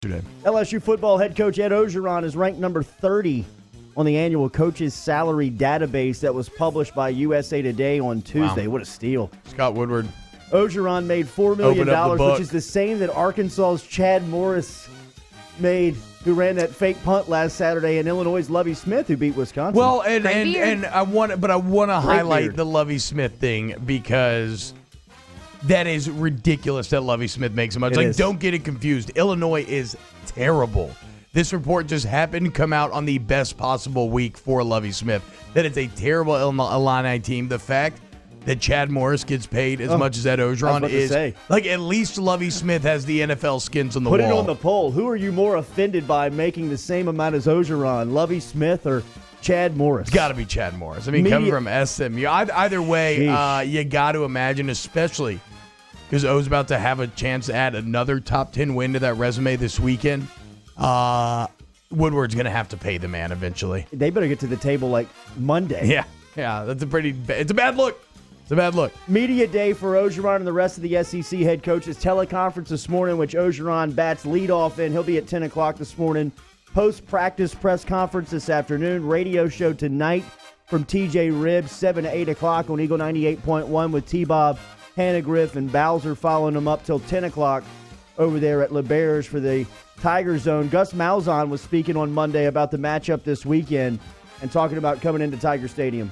today. LSU football head coach Ed Orgeron is ranked number 30 on the annual coaches salary database that was published by USA Today on Tuesday. Wow. What a steal. Scott Woodward. Orgeron made $4 million, which is the same that Arkansas's Chad Morris made, who ran that fake punt last Saturday, and Illinois' Lovie Smith, who beat Wisconsin. Well, and I want to highlight the Lovie Smith thing because that is ridiculous that Lovie Smith makes so much. Don't get it confused. Illinois is terrible. This report just happened to come out on the best possible week for Lovie Smith. That it's a terrible Illini team. The fact that Chad Morris gets paid as much as Ed Orgeron is like, at least Lovie Smith has the NFL skins on the wall. Put it on the poll. Who are you more offended by making the same amount as Orgeron, Lovie Smith or Chad Morris? It's got to be Chad Morris. I mean, coming from SMU. Either way, you got to imagine, especially because O's about to have a chance to add another top 10 win to that resume this weekend. Woodward's going to have to pay the man eventually. They better get to the table like Monday. Yeah, that's it's a bad look. It's a bad look. Media day for Orgeron and the rest of the SEC head coaches. Teleconference this morning, which Orgeron bats leadoff in. He'll be at 10 o'clock this morning. Post-practice press conference this afternoon. Radio show tonight from TJ Ribbs, 7 to 8 o'clock on Eagle 98.1 with T-Bob, Hannegriff, and Bowser following them up till 10 o'clock over there at LeBears for the Tiger Zone. Gus Malzahn was speaking on Monday about the matchup this weekend and talking about coming into Tiger Stadium.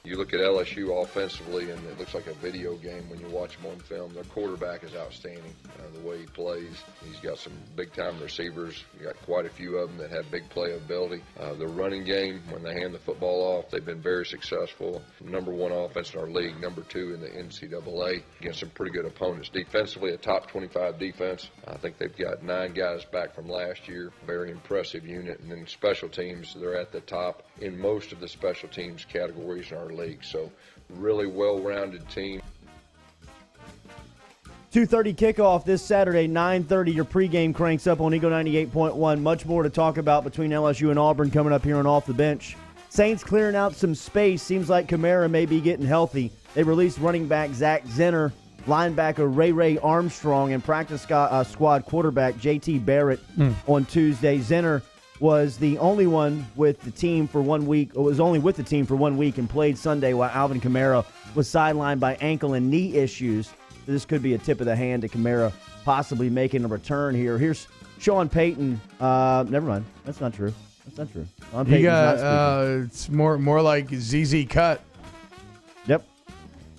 You look at LSU offensively, and it looks like a video game when you watch them on film. Their quarterback is outstanding, the way he plays. He's got some big-time receivers. You got quite a few of them that have big playability. The running game, when they hand the football off, they've been very successful. Number one offense in our league, number two in the NCAA against some pretty good opponents. Defensively, a top 25 defense. I think they've got 9 guys back from last year. Very impressive unit. And then special teams, they're at the top in most of the special teams categories in our league. So really well-rounded team. 2:30 kickoff this Saturday, 9:30. Your pregame cranks up on Eagle 98.1. Much more to talk about between LSU and Auburn coming up here on Off the Bench. Saints clearing out some space. Seems like Kamara may be getting healthy. They released running back Zach Zenner, linebacker Ray-Ray Armstrong, and practice squad quarterback J.T. Barrett on Tuesday. Zenner was the only one with the team for 1 week, or was only with the team for 1 week and played Sunday while Alvin Kamara was sidelined by ankle and knee issues. This could be a tip of the hand to Kamara possibly making a return here. Here's Sean Payton. Never mind. That's not true. Sean Payton's not speaking. It's more like ZZ Cut. Yep.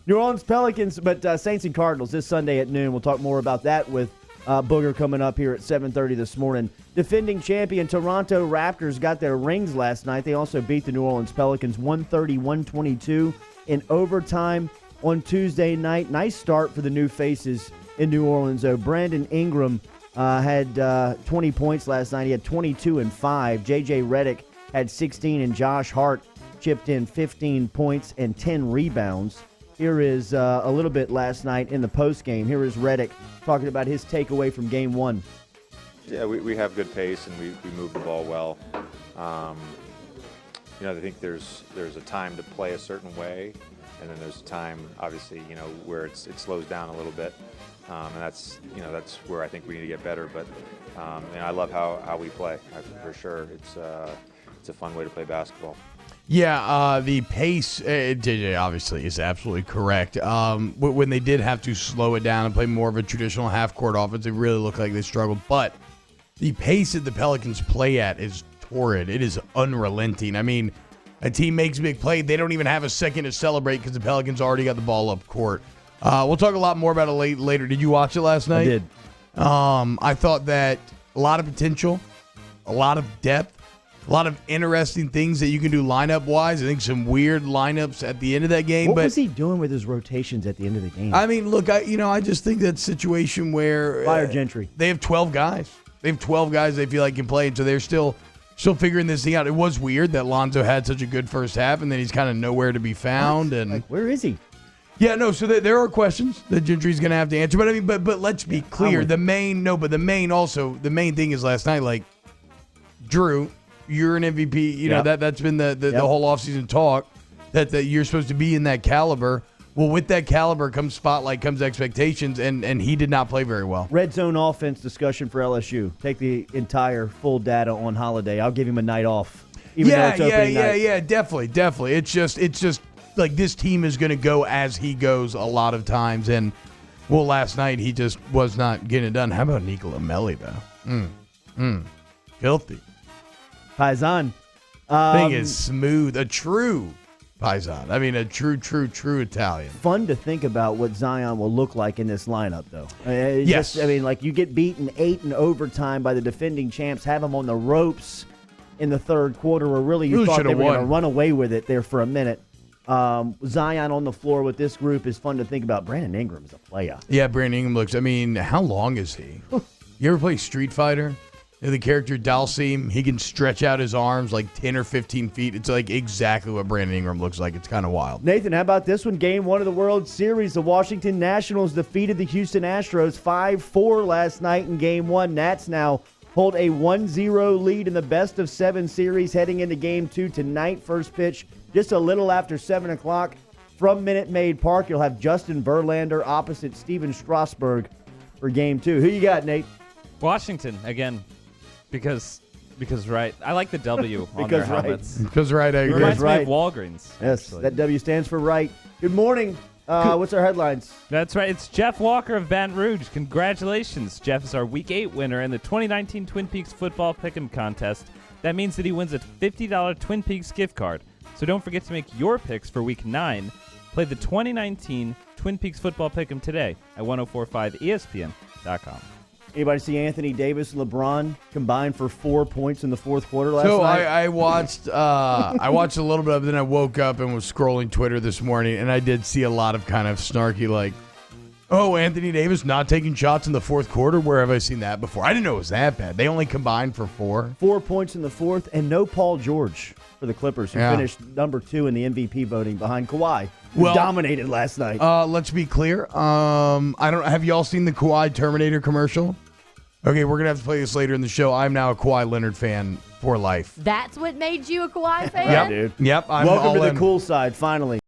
New Orleans Pelicans, but Saints and Cardinals this Sunday at noon. We'll talk more about that with Booger coming up here at 7:30 this morning. Defending champion Toronto Raptors got their rings last night. They also beat the New Orleans Pelicans 130-122 in overtime on Tuesday night. Nice start for the new faces in New Orleans, though. Brandon Ingram had 20 points last night. He had 22 and 5. J.J. Redick had 16, and Josh Hart chipped in 15 points and 10 rebounds. Here is a little bit last night in the postgame. Here is Redick talking about his takeaway from Game 1. Yeah, we have good pace, and we move the ball well. I think there's a time to play a certain way, and then there's a time, obviously, where it slows down a little bit, and that's where I think we need to get better. But I love how we play. For sure, it's a fun way to play basketball. Yeah, the pace, JJ obviously is absolutely correct. When they did have to slow it down and play more of a traditional half-court offense, it really looked like they struggled. But the pace that the Pelicans play at is torrid. It is unrelenting. I mean, a team makes a big play. They don't even have a second to celebrate because the Pelicans already got the ball up court. We'll talk a lot more about it later. Did you watch it last night? I did. I thought that a lot of potential, a lot of depth, a lot of interesting things that you can do lineup-wise. I think some weird lineups at the end of that game. What was he doing with his rotations at the end of the game? I mean, look, I just think that situation where Fire Gentry. They have 12 guys. They have 12 guys they feel like can play, and so they're still figuring this thing out. It was weird that Lonzo had such a good first half, and then he's kind of nowhere to be found. And like, where is he? Yeah, no. So there are questions that Gentry's going to have to answer. But I mean, but let's be clear. The main thing is last night. Like, Drew, you're an MVP. That's been the whole offseason talk that you're supposed to be in that caliber. Well, with that caliber comes spotlight, comes expectations, and he did not play very well. Red zone offense discussion for LSU. Take the entire full data on Holiday. I'll give him a night off. Even though it's opening night. Definitely. It's just like this team is going to go as he goes a lot of times, and well, last night he just was not getting it done. How about Nicola Melli though? Filthy. Paisan. Thing is smooth, a true Paisan. I mean, a true Italian. Fun to think about what Zion will look like in this lineup, though. Yes. You get beaten 8 in overtime by the defending champs, have them on the ropes in the third quarter, where really you thought they were going to run away with it there for a minute. Zion on the floor with this group is fun to think about. Brandon Ingram is a player. Yeah, Brandon Ingram looks. I mean, how long is he? You ever play Street Fighter? The character Dalsim, he can stretch out his arms like 10 or 15 feet. It's like exactly what Brandon Ingram looks like. It's kind of wild. Nathan, how about this one? Game 1 of the World Series. The Washington Nationals defeated the Houston Astros 5-4 last night in Game 1. Nats now hold a 1-0 lead in the best-of-7 series heading into Game 2 tonight. First pitch just a little after 7 o'clock from Minute Maid Park. You'll have Justin Verlander opposite Steven Strasburg for Game 2. Who you got, Nate? Washington, again. Because right. I like the W on their helmets. Because right, I agree. Reminds me of Walgreens. Yes, actually. that W stands for right. Good morning. What's our headlines? That's right. It's Jeff Walker of Baton Rouge. Congratulations. Jeff is our Week 8 winner in the 2019 Twin Peaks Football Pick'em Contest. That means that he wins a $50 Twin Peaks gift card. So don't forget to make your picks for Week 9. Play the 2019 Twin Peaks Football Pick'em today at 1045ESPN.com. Anybody see Anthony Davis and LeBron combined for 4 points in the fourth quarter last night? So I watched a little bit of it, then I woke up and was scrolling Twitter this morning, and I did see a lot of kind of snarky like, oh, Anthony Davis not taking shots in the fourth quarter? Where have I seen that before? I didn't know it was that bad. They only combined for 4. 4 points in the fourth, and no Paul George for the Clippers, who finished number 2 in the MVP voting behind Kawhi, who dominated last night. Let's be clear. Have y'all seen the Kawhi Terminator commercial? Okay, we're going to have to play this later in the show. I'm now a Kawhi Leonard fan for life. That's what made you a Kawhi fan? Yep, dude. Yep. Welcome to the cool side, finally.